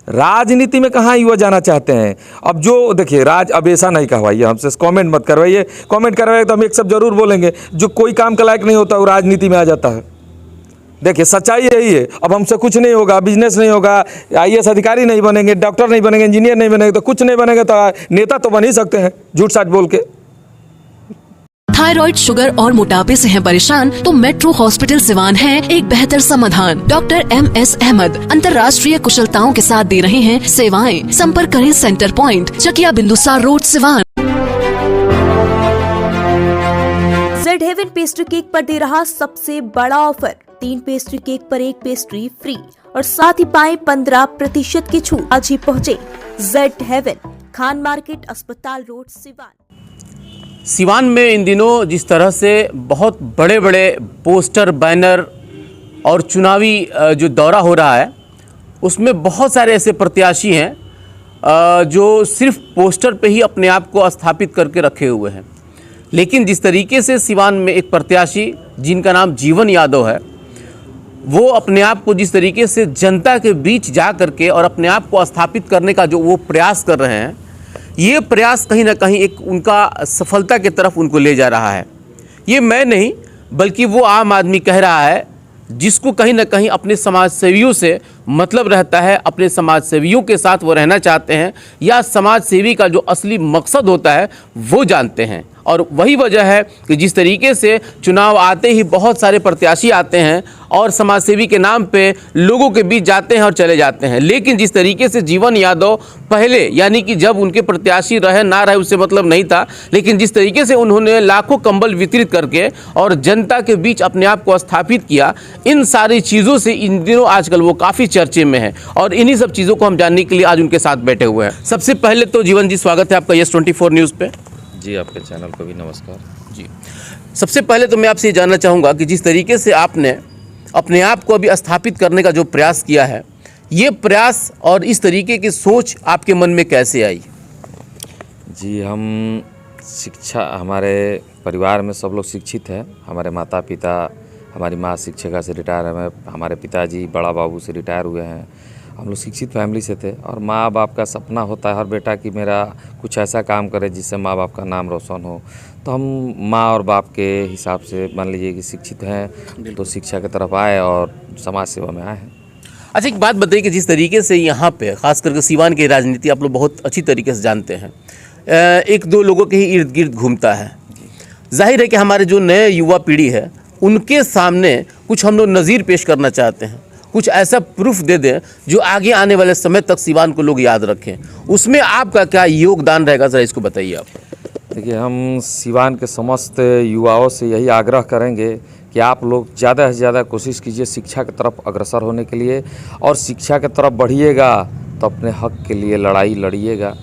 राजनीति में कहाँ युवा जाना चाहते हैं। अब जो देखिए अब ऐसा नहीं कहवाइए हमसे, कमेंट मत करवाइए, कमेंट करवाइए तो हम एक सब जरूर बोलेंगे। जो कोई काम का लायक नहीं होता वो राजनीति में आ जाता है। देखिए सच्चाई यही है। अब हमसे कुछ नहीं होगा, बिजनेस नहीं होगा, IAS अधिकारी नहीं बनेंगे, डॉक्टर नहीं बनेंगे, इंजीनियर नहीं बनेंगे, तो कुछ नहीं बनेंगे तो नेता तो बन ही सकते हैं झूठ साठ बोल के। थायराइड, शुगर और मोटापे से हैं परेशान तो मेट्रो हॉस्पिटल सिवान है एक बेहतर समाधान। डॉक्टर MS अहमद अंतर्राष्ट्रीय कुशलताओं के साथ दे रहे हैं सेवाएं। संपर्क करें centre point, Chakia Bindusar road, Siwan. Z heaven pastry cake पर दे रहा सबसे बड़ा ऑफर, 3 पेस्ट्री केक पर 1 पेस्ट्री फ्री और साथ ही पाए 15% की छूट। आज ही पहुँचे जेड हेवन, खान मार्केट, अस्पताल रोड, सिवान। सिवान में इन दिनों जिस तरह से बहुत बड़े बड़े पोस्टर, बैनर और चुनावी जो दौरा हो रहा है, उसमें बहुत सारे ऐसे प्रत्याशी हैं जो सिर्फ पोस्टर पे ही अपने आप को स्थापित करके रखे हुए हैं। लेकिन जिस तरीके से सिवान में एक प्रत्याशी जिनका नाम जीवन यादव है, वो अपने आप को जिस तरीके से जनता के बीच जा करके और अपने आप को स्थापित करने का जो वो प्रयास कर रहे हैं, ये प्रयास कहीं ना कहीं एक उनका सफलता की तरफ उनको ले जा रहा है। ये मैं नहीं बल्कि वो आम आदमी कह रहा है, जिसको कहीं ना कहीं अपने समाज सेवियों से मतलब रहता है, अपने समाज सेवियों के साथ वो रहना चाहते हैं, या समाज सेवी का जो असली मकसद होता है वो जानते हैं। और वही वजह है कि जिस तरीके से चुनाव आते ही बहुत सारे प्रत्याशी आते हैं और समाज सेवी के नाम पे लोगों के बीच जाते हैं और चले जाते हैं। लेकिन जिस तरीके से जीवन यादव पहले, यानी कि जब उनके प्रत्याशी रहे ना रहे उससे मतलब नहीं था, लेकिन जिस तरीके से उन्होंने लाखों कंबल वितरित करके और जनता के बीच अपने आप को स्थापित किया, इन सारी चीज़ों से इन दिनों आजकल वो काफ़ी चर्चे में है। और इन्हीं सब चीज़ों को हम जानने के लिए आज उनके साथ बैठे हुए हैं। सबसे पहले तो जीवन जी, स्वागत है आपका YES24 न्यूज़ पे। जी, आपके चैनल को भी नमस्कार जी। सबसे पहले तो मैं आपसे ये जानना चाहूँगा कि जिस तरीके से आपने अपने आप को अभी स्थापित करने का जो प्रयास किया है, ये प्रयास और इस तरीके की सोच आपके मन में कैसे आई? जी, हम शिक्षा, हमारे परिवार में सब लोग शिक्षित हैं। हमारे माता पिता, हमारी माँ शिक्षिका से रिटायर है, हमारे पिताजी बड़ा बाबू से रिटायर हुए हैं। हम लोग शिक्षित फैमिली से थे और माँ बाप का सपना होता है हर बेटा कि मेरा कुछ ऐसा काम करे जिससे माँ बाप का नाम रोशन हो। तो हम माँ और बाप के हिसाब से मान लीजिए कि शिक्षित हैं तो शिक्षा की तरफ आए और समाज सेवा में आए हैं। अच्छा, एक बात बताइए कि जिस तरीके से यहाँ पे खास करके सिवान की राजनीति आप लोग बहुत अच्छी तरीके से जानते हैं, एक दो लोगों के ही इर्द गिर्द घूमता है। जाहिर है कि हमारे जो नए युवा पीढ़ी है उनके सामने कुछ हम लोग नज़ीर पेश करना चाहते हैं, कुछ ऐसा प्रूफ दे दें जो आगे आने वाले समय तक सिवान को लोग याद रखें। उसमें आपका क्या योगदान रहेगा, ज़रा इसको बताइए आप। देखिए, हम सिवान के समस्त युवाओं से यही आग्रह करेंगे कि आप लोग ज़्यादा से ज़्यादा कोशिश कीजिए शिक्षा की तरफ अग्रसर होने के लिए, और शिक्षा की तरफ बढ़िएगा तो अपने हक के लिए लड़ाई लड़िएगा।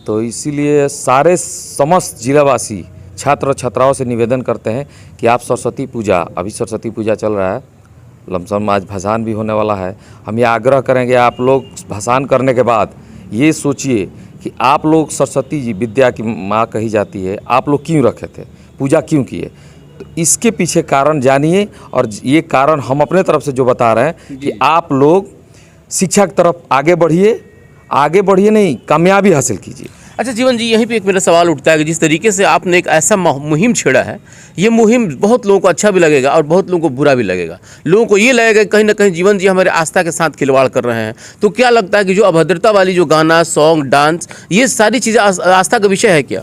तो इसीलिए सारे समस्त जिलावासी छात्र छात्राओं से निवेदन करते हैं कि आप सरस्वती पूजा, अभी सरस्वती पूजा चल रहा है, लमसम आज भसान भी होने वाला है। हम ये आग्रह करेंगे आप लोग भसान करने के बाद ये सोचिए कि आप लोग सरस्वती जी विद्या की माँ कही जाती है, आप लोग क्यों रखे थे, पूजा क्यों किए, तो इसके पीछे कारण जानिए। और ये कारण हम अपने तरफ से जो बता रहे हैं कि आप लोग शिक्षा की तरफ आगे बढ़िए नहीं, कामयाबी हासिल कीजिए। अच्छा जीवन जी, यहीं पे एक मेरा सवाल उठता है कि जिस तरीके से आपने एक ऐसा मुहिम छेड़ा है, ये मुहिम बहुत लोगों को अच्छा भी लगेगा और बहुत लोगों को बुरा भी लगेगा। लोगों को ये लगेगा कि कहीं ना कहीं जीवन जी हमारे आस्था के साथ खिलवाड़ कर रहे हैं। तो क्या लगता है कि जो अभद्रता वाली जो गाना, सॉन्ग, डांस, ये सारी चीज़ें आस्था का विषय है क्या?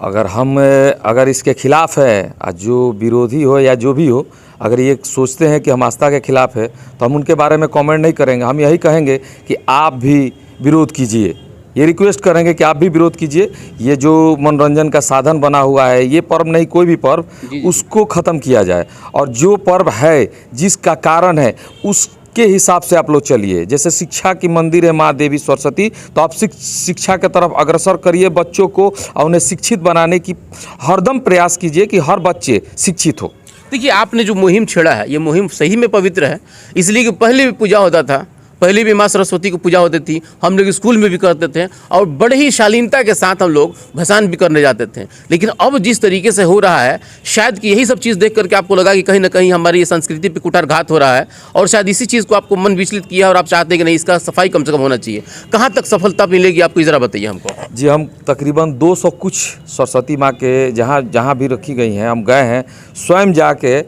अगर इसके खिलाफ है, जो विरोधी हो या जो भी हो, अगर ये सोचते हैं कि हम आस्था के खिलाफ है तो हम उनके बारे में कमेंट नहीं करेंगे। हम यही कहेंगे कि आप भी विरोध कीजिए, ये रिक्वेस्ट करेंगे कि आप भी विरोध कीजिए। ये जो मनोरंजन का साधन बना हुआ है, ये पर्व नहीं, कोई भी पर्व, उसको ख़त्म किया जाए। और जो पर्व है, जिसका कारण है, उसके हिसाब से आप लोग चलिए। जैसे शिक्षा की मंदिर है माँ देवी सरस्वती, तो आप शिक्षा की तरफ अग्रसर करिए, बच्चों को और उन्हें शिक्षित बनाने की हरदम प्रयास कीजिए कि हर बच्चे शिक्षित हो। देखिए, आपने जो मुहिम छेड़ा है, ये मुहिम सही में पवित्र है, इसलिए कि पहले भी पूजा होता था, पहले भी माँ सरस्वती की पूजा होती थी, हम लोग स्कूल में भी करते थे और बड़े ही शालीनता के साथ हम लोग भसान भी करने जाते थे। लेकिन अब जिस तरीके से हो रहा है, शायद कि यही सब चीज़ देख करके आपको लगा कि कहीं ना कहीं हमारी ये संस्कृति पे कुठारघात हो रहा है और शायद इसी चीज़ को आपको मन विचलित किया और आप चाहते हैं कि नहीं, इसका सफाई कम से कम होना चाहिए। कहाँ तक सफलता मिलेगी आपको, ज़रा बताइए हमको। जी, हम तकरीबन 200 कुछ सरस्वती माँ के जहाँ भी रखी गई हैं हम गए हैं, स्वयं जाके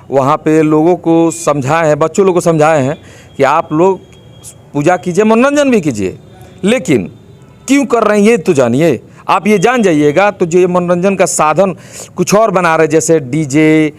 वहाँ पे लोगों को समझाए हैं, बच्चों लोगों को समझाए हैं कि आप लोग पूजा कीजिए, मनोरंजन भी कीजिए, लेकिन क्यों कर रहे हैं ये तो जानिए। आप ये जान जाइएगा तो जो ये मनोरंजन का साधन कुछ और बना रहे, जैसे डीजे,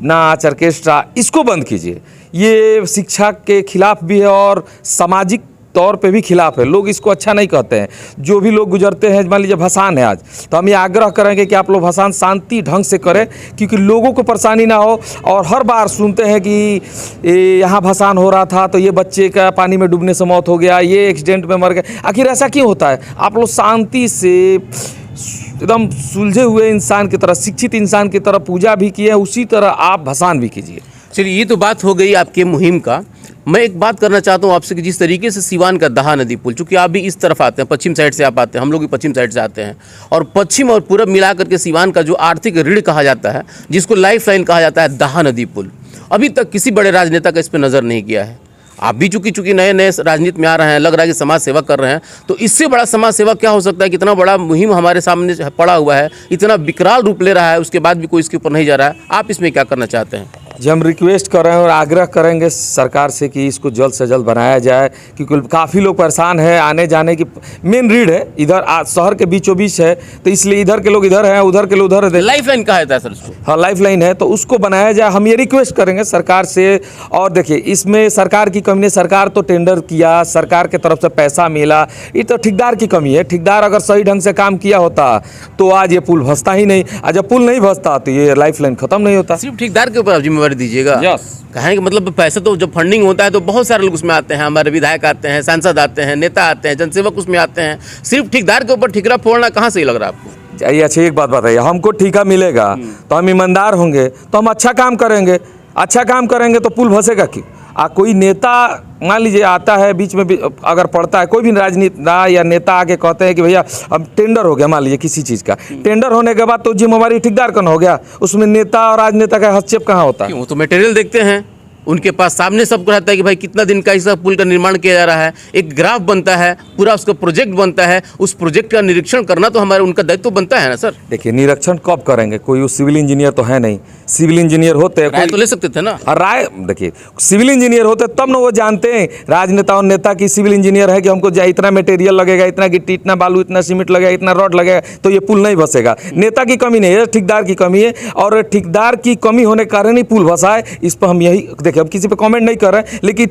नाच, ऑर्केस्ट्रा, इसको बंद कीजिए। ये शिक्षा के खिलाफ भी है और सामाजिक तौर पे भी खिलाफ है। लोग इसको अच्छा नहीं कहते हैं। जो भी लोग गुजरते हैं, मान लीजिए भसान है आज, तो हम ये आग्रह करेंगे कि आप लोग भसान शांति ढंग से करें, क्योंकि लोगों को परेशानी ना हो। और हर बार सुनते हैं कि यहाँ भसान हो रहा था तो ये बच्चे का पानी में डूबने से मौत हो गया, ये एक्सीडेंट में मर गए। आखिर ऐसा क्यों होता है? आप लोग शांति से एकदम सुलझे हुए इंसान की तरह, शिक्षित इंसान की तरह पूजा भी किए, उसी तरह आप भसान भी कीजिए। चलिए, ये तो बात हो गई आपके मुहिम का। मैं एक बात करना चाहता हूँ आपसे कि जिस तरीके से सिवान का दहा नदी पुल, चूँकि आप भी इस तरफ आते हैं, पश्चिम साइड से आप आते हैं, हम लोग भी पश्चिम साइड से आते हैं, और पश्चिम और पूरब मिला करके सिवान का जो आर्थिक ऋण कहा जाता है, जिसको लाइफ लाइन कहा जाता है, दहा नदी पुल, अभी तक किसी बड़े राजनेता का इस पर नज़र नहीं किया है। आप भी चूँकि नए नए राजनीति में आ रहे हैं, लग रहा है कि समाज सेवा कर रहे हैं, तो इससे बड़ा समाज सेवा क्या हो सकता है? कितना बड़ा मुहिम हमारे सामने पड़ा हुआ है, इतना विकराल रूप ले रहा है, उसके बाद भी कोई इसके ऊपर नहीं जा रहा है। आप इसमें क्या करना चाहते हैं? जी, हम रिक्वेस्ट कर रहे हैं और आग्रह करेंगे सरकार से कि इसको जल्द से जल्द बनाया जाए, क्योंकि काफ़ी लोग परेशान हैं। आने जाने की मेन रीड है इधर, शहर के बीचों बीच है, तो इसलिए इधर के लोग इधर हैं, उधर के लोग उधर है। लाइफ लाइन कहा जाता है सर उसको। हाँ, लाइफ लाइन है, तो उसको बनाया जाए। हम ये रिक्वेस्ट करेंगे सरकार से। और देखिए, इसमें सरकार की कमी नहीं, सरकार तो टेंडर किया, सरकार के तरफ से पैसा मिला, ये तो ठेकेदार की कमी है। ठेकेदार अगर सही ढंग से काम किया होता तो आज ये पुल धंसता ही नहीं, और जब पुल नहीं धंसता तो ये लाइफ लाइन खत्म नहीं होता। सिर्फ ठेकेदार के ऊपर आप जिम्मेवारी दीजिएगा। यस, कहें कि मतलब पैसा तो जब फंडिंग होता है तो बहुत सारे लोग उसमें आते हैं, हमारे विधायक आते हैं, सांसद आते हैं, नेता आते हैं, जनसेवक उसमें आते हैं। सिर्फ ठेकेदार के ऊपर ठिकरा फोड़ना कहाँ सही लग रहा है आपको? अच्छा, एक बात बताइए, हमको ठेका मिलेगा तो हम ईमानदार होंगे, तो हम अच्छा काम करेंगे। अच्छा काम करेंगे तो पुल धंसेगा क्यों? कोई नेता मान लीजिए आता है बीच में भी, अगर पड़ता है कोई भी राजनीतिज्ञ या नेता आके कहते हैं कि भैया अब टेंडर हो गया, मान लीजिए किसी चीज़ का टेंडर होने के बाद तो जिम्मेवारी ठेकेदार का हो गया, उसमें नेता और राजनेता का हस्तक्षेप कहाँ होता है? क्यों? तो मटेरियल देखते हैं, उनके पास सामने सबको रहता है कि भाई कितना दिन का इस पुल का निर्माण किया जा रहा है, एक ग्राफ बनता है, पूरा उसका प्रोजेक्ट बनता है, उस प्रोजेक्ट का निरीक्षण करना तो हमारे उनका दायित्व तो बनता है ना सर। देखिए, निरीक्षण कब करेंगे? कोई सिविल इंजीनियर तो है नहीं। सिविल इंजीनियर होते राय तो ले सकते थे ना। राय देखिए, सिविल इंजीनियर होते तब ना वो जानते हैं, राजनेता और नेता की सिविल इंजीनियर है कि हमको इतना मटेरियल लगेगा, इतना गिट्टी, इतना बालू, इतना सीमेंट लगेगा, इतना रॉड लगेगा, तो ये पुल नहीं धंसेगा। नेता की कमी नहीं है, ठेकेदार की कमी है, और ठेकेदार की कमी होने के कारण ही पुल धंसा है। इस पर हम यही देखिए, हम किसी पे कमेंट नहीं कर रहे हैं, लेकिन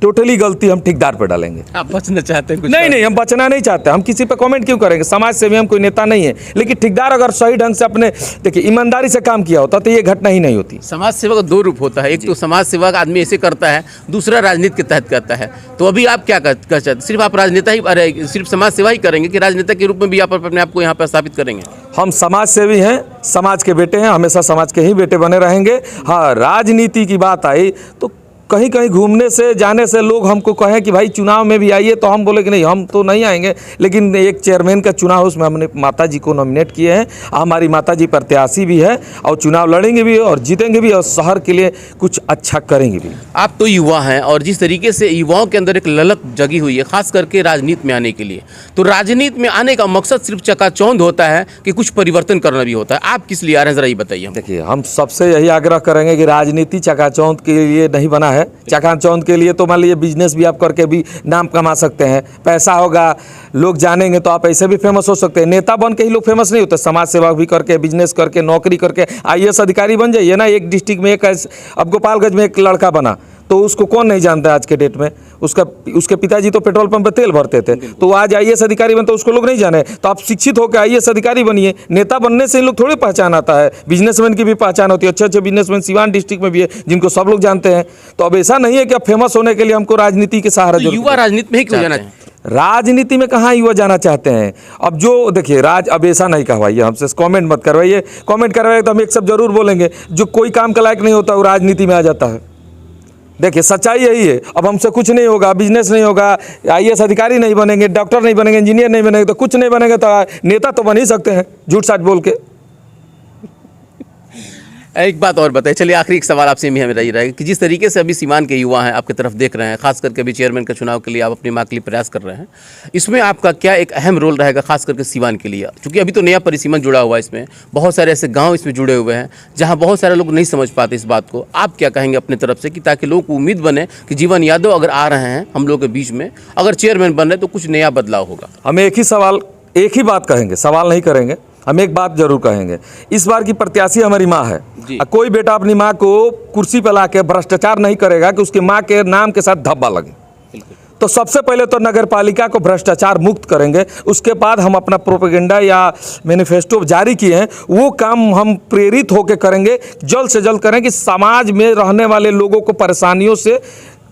टोटली गलती हम ठेकेदार पे डालेंगे। आप बचना चाहते हैं कुछ? नहीं, हम बचना नहीं चाहते। हम किसी पे कमेंट क्यों करेंगे? समाज सेवी हम कोई नेता नहीं है, लेकिन ठेकेदार अगर सही ढंग से अपने देखिए ईमानदारी से काम किया होता तो ये घटना ही नहीं होती। समाज सेवा का दो रूप होता है, एक तो समाज सेवा का आदमी ऐसे करता है, दूसरा राजनीति के तहत करता है। तो अभी आप क्या कर चाहते हैं? सिर्फ आप राजनेता ही, अरे सिर्फ समाज सेवा ही करेंगे कि राजनेता के रूप में भी आप अपने आप को यहाँ पर स्थापित करेंगे? हम समाज सेवी हैं, समाज के बेटे हैं, हमेशा समाज के ही बेटे बने रहेंगे। हाँ, राजनीति की बात आई तो कहीं कहीं घूमने से जाने से लोग हमको कहें कि भाई चुनाव में भी आइए, तो हम बोले कि नहीं, हम तो नहीं आएंगे। लेकिन एक चेयरमैन का चुनाव, उसमें हमने माता जी को नॉमिनेट किए हैं। हमारी माता जी प्रत्याशी भी है और चुनाव लड़ेंगे भी और जीतेंगे भी और शहर के लिए कुछ अच्छा करेंगे भी। आप तो युवा हैं और जिस तरीके से युवाओं के अंदर एक ललक जगी हुई है, खास करके राजनीति में आने के लिए, तो राजनीति में आने का मकसद सिर्फ चकाचौंध होता है कि कुछ परिवर्तन करना भी होता है? आप किस लिए आ रहे हैं, जरा ये बताइए। देखिए, हम सबसे यही आग्रह करेंगे कि राजनीति चकाचौंध के लिए नहीं बना है। चकाचौंध के लिए तो मान लीजिए बिजनेस भी आप करके भी नाम कमा सकते हैं, पैसा होगा, लोग जानेंगे तो आप ऐसे भी फेमस हो सकते हैं। नेता बन के ही लोग फेमस नहीं होते, समाज सेवा भी करके, बिजनेस करके, नौकरी करके IAS अधिकारी बन जाइए ना। एक डिस्ट्रिक्ट में एक, अब गोपालगंज में एक लड़का बना तो उसको कौन नहीं जानता है आज के डेट में? उसके पिताजी तो पेट्रोल पंप पे तेल भरते थे, तो आज IAS अधिकारी बनते उसको लोग नहीं जाने। तो आप शिक्षित होकर IAS अधिकारी बनिए। नेता बनने से लोग थोड़ी पहचान आता है, बिजनेसमैन की भी पहचान होती है। अच्छे बिजनेसमैन सिवान डिस्ट्रिक्ट में भी है जिनको सब लोग जानते हैं। तो अब ऐसा नहीं है कि अब फेमस होने के लिए हमको राजनीति के सहारा तो युवा राजनीति में ही क्यों जाना चाहिए? राजनीति में कहाँ युवा जाना चाहते हैं? अब जो देखिए, अब ऐसा नहीं कहवाइए, हमसे कमेंट मत करवाइए। कमेंट करवाइए तो हम एक सब जरूर बोलेंगे, जो कोई काम के लायक नहीं होता वो राजनीति में आ जाता है। देखिए सच्चाई यही है। अब हमसे कुछ नहीं होगा, बिजनेस नहीं होगा, आईएएस अधिकारी नहीं बनेंगे, डॉक्टर नहीं बनेंगे, इंजीनियर नहीं बनेंगे, तो कुछ नहीं बनेंगे तो नेता तो बन ही सकते हैं झूठ साच बोल के। एक बात और बताइए, चलिए आखिरी एक सवाल आपसे मेरा ये रहेगा कि जिस तरीके से अभी सीवान के युवा हैं आपकी तरफ देख रहे हैं, खास करके अभी चेयरमैन का चुनाव के लिए आप अपनी मां के लिए प्रयास कर रहे हैं, इसमें आपका क्या एक अहम रोल रहेगा खास करके सीवान के लिए? क्योंकि अभी तो नया परिसीमन जुड़ा हुआ है, इसमें बहुत सारे ऐसे गाँव इसमें जुड़े हुए हैं जहाँ बहुत सारे लोग नहीं समझ पाते इस बात को। आप क्या कहेंगे अपनी तरफ से कि ताकि लोगों को उम्मीद बने कि जीवन यादव अगर आ रहे हैं हम लोग के बीच में, अगर चेयरमैन बन रहे तो कुछ नया बदलाव होगा? हम एक ही बात कहेंगे, सवाल नहीं करेंगे। हम एक बात जरूर कहेंगे, इस बार की प्रत्याशी हमारी माँ है। कोई बेटा अपनी माँ को कुर्सी पर ला के भ्रष्टाचार नहीं करेगा कि उसकी माँ के नाम के साथ धब्बा लगे। तो सबसे पहले तो नगर पालिका को भ्रष्टाचार मुक्त करेंगे, उसके बाद हम अपना प्रोपेगेंडा या मैनिफेस्टो जारी किए हैं वो काम हम प्रेरित होकर करेंगे, जल्द से जल्द करें कि समाज में रहने वाले लोगों को परेशानियों से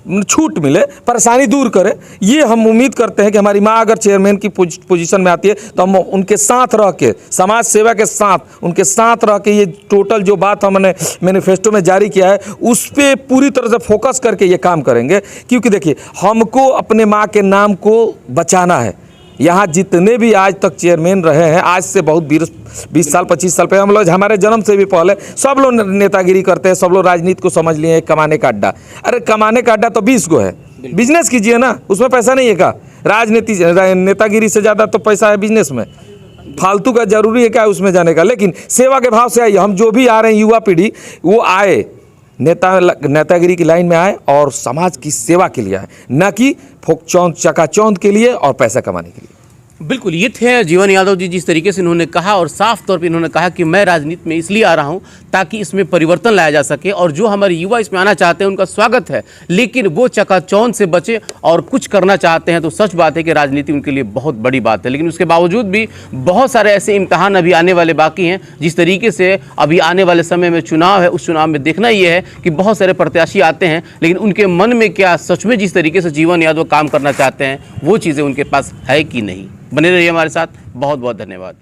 छूट मिले, परेशानी दूर करें। ये हम उम्मीद करते हैं कि हमारी माँ अगर चेयरमैन की पोजीशन में आती है तो हम उनके साथ रह के, समाज सेवा के साथ उनके साथ रह के ये टोटल जो बात हमने मैनिफेस्टो में जारी किया है उस पर पूरी तरह से फोकस करके ये काम करेंगे। क्योंकि देखिए हमको अपने माँ के नाम को बचाना है। यहाँ जितने भी आज तक चेयरमैन रहे हैं, आज से बहुत 20 साल 25 साल पहले, हम लोग हमारे जन्म से भी पहले सब लोग नेतागिरी करते हैं, सब लोग राजनीति को समझ लिए कमाने का अड्डा। अरे कमाने का अड्डा तो 20 गो है, बिजनेस कीजिए ना, उसमें पैसा नहीं है का? राजनीति नेतागिरी से ज़्यादा तो पैसा है बिजनेस में। फालतू का जरूरी है क्या उसमें जाने का? लेकिन सेवा के भाव से आइए, हम जो भी आ रहे हैं युवा पीढ़ी वो आए नेतागिरी की लाइन में आए और समाज की सेवा के लिए आए, न कि फोकचौंध चकाचौंध के लिए और पैसा कमाने के लिए। बिल्कुल, ये थे जीवन यादव जी जिस तरीके से इन्होंने कहा, और साफ तौर पे इन्होंने कहा कि मैं राजनीति में इसलिए आ रहा हूं ताकि इसमें परिवर्तन लाया जा सके, और जो हमारे युवा इसमें आना चाहते हैं उनका स्वागत है, लेकिन वो चकाचौंध से बचे और कुछ करना चाहते हैं तो सच बात है कि राजनीति उनके लिए बहुत बड़ी बात है। लेकिन उसके बावजूद भी बहुत सारे ऐसे इम्तहान अभी आने वाले बाकी हैं। जिस तरीके से अभी आने वाले समय में चुनाव है, उस चुनाव में देखना ये है कि बहुत सारे प्रत्याशी आते हैं, लेकिन उनके मन में क्या सच में जिस तरीके से जीवन यादव काम करना चाहते हैं वो चीज़ें उनके पास है कि नहीं। बने रहिए हमारे साथ, बहुत बहुत धन्यवाद।